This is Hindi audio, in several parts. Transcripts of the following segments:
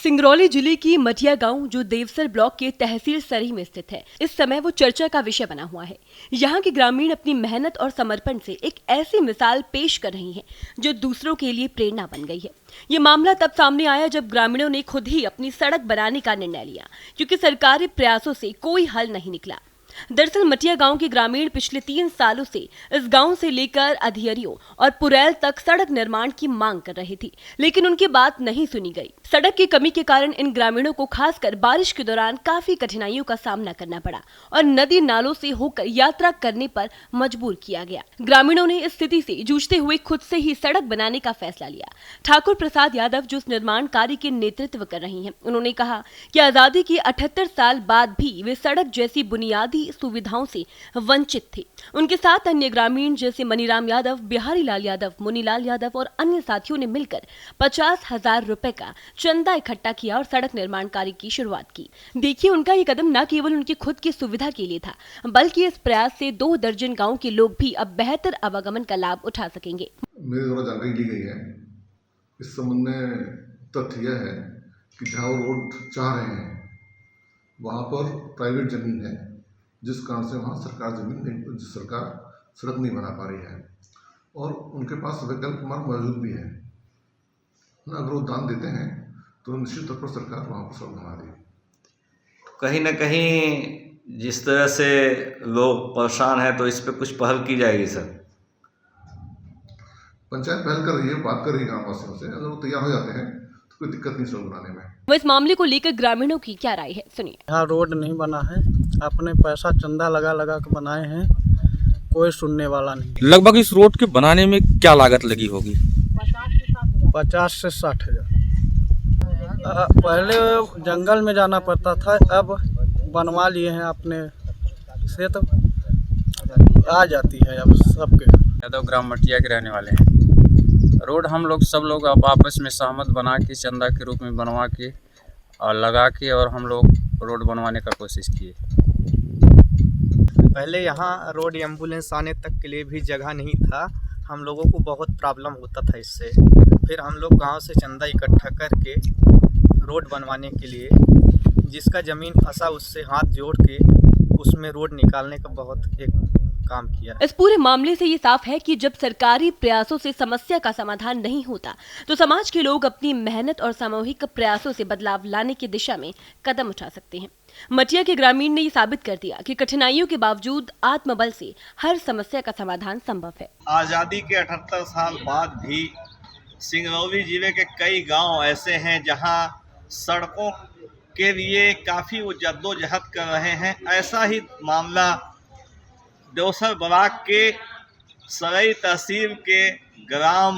सिंगरौली जिले की मटिया गांव जो देवसर ब्लॉक के तहसील सरी में स्थित है, इस समय वो चर्चा का विषय बना हुआ है। यहाँ के ग्रामीण अपनी मेहनत और समर्पण से एक ऐसी मिसाल पेश कर रही हैं जो दूसरों के लिए प्रेरणा बन गई है। ये मामला तब सामने आया जब ग्रामीणों ने खुद ही अपनी सड़क बनाने का निर्णय लिया, क्योंकि सरकारी प्रयासों से कोई हल नहीं निकला। दरअसल मटिया गांव के ग्रामीण पिछले 3 सालों से इस गांव से लेकर अधियरियों और पुरैल तक सड़क निर्माण की मांग कर रहे थे, लेकिन उनकी बात नहीं सुनी गई। सड़क की कमी के कारण इन ग्रामीणों को खासकर बारिश के दौरान काफी कठिनाइयों का सामना करना पड़ा और नदी नालों से होकर यात्रा करने पर मजबूर किया गया। ग्रामीणों ने इस स्थिति से जूझते हुए खुद से ही सड़क बनाने का फैसला लिया। ठाकुर प्रसाद यादव जो इस निर्माण कार्य के नेतृत्व कर रही हैं, उन्होंने कहा कि आजादी के 78 साल बाद भी वे सड़क जैसी बुनियादी सुविधाओं से वंचित थे। उनके साथ अन्य ग्रामीण जैसे मनीराम यादव, बिहारी लाल यादव, मुनीलाल यादव और अन्य साथियों ने मिलकर 50,000 रुपए का चंदा इकट्ठा किया और सड़क निर्माण कार्य की शुरुआत की। देखिए, उनका ये कदम न केवल उनकी खुद की सुविधा के लिए था, बल्कि इस प्रयास से 2 दर्जन गांव के लोग भी अब बेहतर आवागमन का लाभ उठा सकेंगे। मेरे द्वारा जानकारी ली गई है। इस संबंध में तथ्य यह है कि जहाँ वो रोड चाह रहे हैं वहाँ पर प्राइवेट जमीन है, जिस कारण से वहाँ सरकार सड़क नहीं बना पा रही है और उनके पास वैकल्पिक मार्ग मौजूद भी है। अगर वो दान देते हैं तो निश्चित तौर पर सरकार वहाँ पर सड़क बना देगी। कहीं न कहीं जिस तरह से लोग परेशान हैं, तो इस पे कुछ पहल की जाएगी सर? पंचायत पहल कर रही है, बात कर रही है गाँव वासियों से। अगर वो तैयार हो जाते हैं तो कोई दिक्कत नहीं सड़क बनाने में। वो इस मामले को लेकर ग्रामीणों की क्या राय है, सुनिए। यहाँ रोड नहीं बना है, अपने पैसा चंदा लगा लगा के बनाए हैं, कोई सुनने वाला नहीं। लगभग इस रोड के बनाने में क्या लागत लगी होगी? 50 से 60 हज़ार। पहले जंगल में जाना पड़ता था, अब बनवा लिए हैं अपने से, तो आ जाती है अब सबके। यादव ग्राम मटिया के रहने वाले हैं। रोड हम लोग सब लोग अब आपस में सहमत बना के चंदा के रूप में बनवा के और लगा के और हम लोग रोड बनवाने का कोशिश किए। पहले यहाँ रोड एम्बुलेंस आने तक के लिए भी जगह नहीं था, हम लोगों को बहुत प्रॉब्लम होता था इससे। फिर हम लोग गांव से चंदा इकट्ठा करके रोड बनवाने के लिए, जिसका ज़मीन फंसा उससे हाथ जोड़ के उसमें रोड निकालने का बहुत एक काम किया। इस पूरे मामले से ये साफ है कि जब सरकारी प्रयासों से समस्या का समाधान नहीं होता, तो समाज के लोग अपनी मेहनत और सामूहिक प्रयासों से बदलाव लाने की दिशा में कदम उठा सकते हैं। मटिया के ग्रामीण ने ये साबित कर दिया कि कठिनाइयों के बावजूद आत्मबल से हर समस्या का समाधान संभव है। आज़ादी के 78 साल बाद भी सिंगरौली जिले के कई गांव ऐसे हैं जहां सड़कों के लिए काफ़ी वो जद्दोजहद कर रहे हैं। ऐसा ही मामला देवसर ब्लॉक के सराय तहसील के ग्राम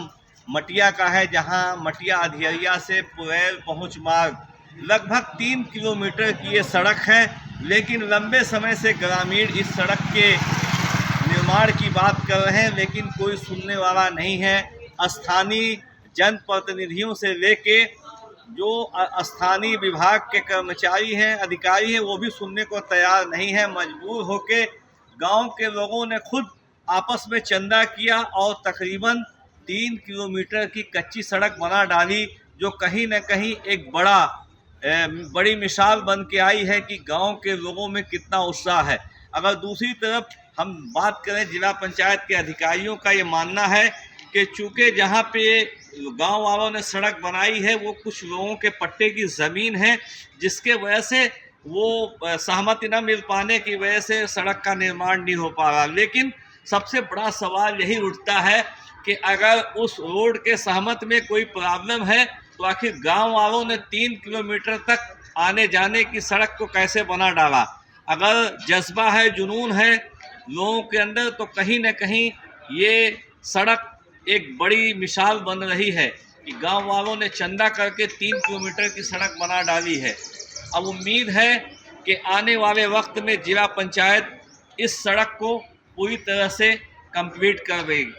मटिया का है, जहां मटिया अधियरिया से पुरैल पहुंच मार्ग लगभग 3 किलोमीटर की ये सड़क है, लेकिन लंबे समय से ग्रामीण इस सड़क के निर्माण की बात कर रहे हैं, लेकिन कोई सुनने वाला नहीं है। स्थानीय जनप्रतिनिधियों से लेके जो स्थानीय विभाग के कर्मचारी हैं, अधिकारी हैं, वो भी सुनने को तैयार नहीं है। मजबूर होके गांव के लोगों ने खुद आपस में चंदा किया और तकरीबन 3 किलोमीटर की कच्ची सड़क बना डाली, जो कहीं न कहीं एक बड़ी मिसाल बन के आई है कि गांव के लोगों में कितना उत्साह है। अगर दूसरी तरफ हम बात करें, जिला पंचायत के अधिकारियों का ये मानना है कि चूँकि जहाँ पे गांव वालों ने सड़क बनाई है वो कुछ लोगों के पट्टे की ज़मीन है, जिसके वजह से वो सहमति न मिल पाने की वजह से सड़क का निर्माण नहीं हो पा रहा। लेकिन सबसे बड़ा सवाल यही उठता है कि अगर उस रोड के सहमत में कोई प्रॉब्लम है, तो आखिर गांव वालों ने 3 किलोमीटर तक आने जाने की सड़क को कैसे बना डाला। अगर जज्बा है, जुनून है लोगों के अंदर, तो कहीं न कहीं ये सड़क एक बड़ी मिसाल बन रही है कि गांव वालों ने चंदा करके 3 किलोमीटर की सड़क बना डाली है। अब उम्मीद है कि आने वाले वक्त में जिला पंचायत इस सड़क को पूरी तरह से कंप्लीट कर देगी।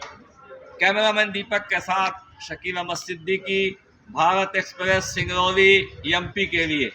कैमरामैन दीपक के साथ शकील अहमद सिद्दीकी, भारत एक्सप्रेस, सिंगरौली, एमपी के लिए।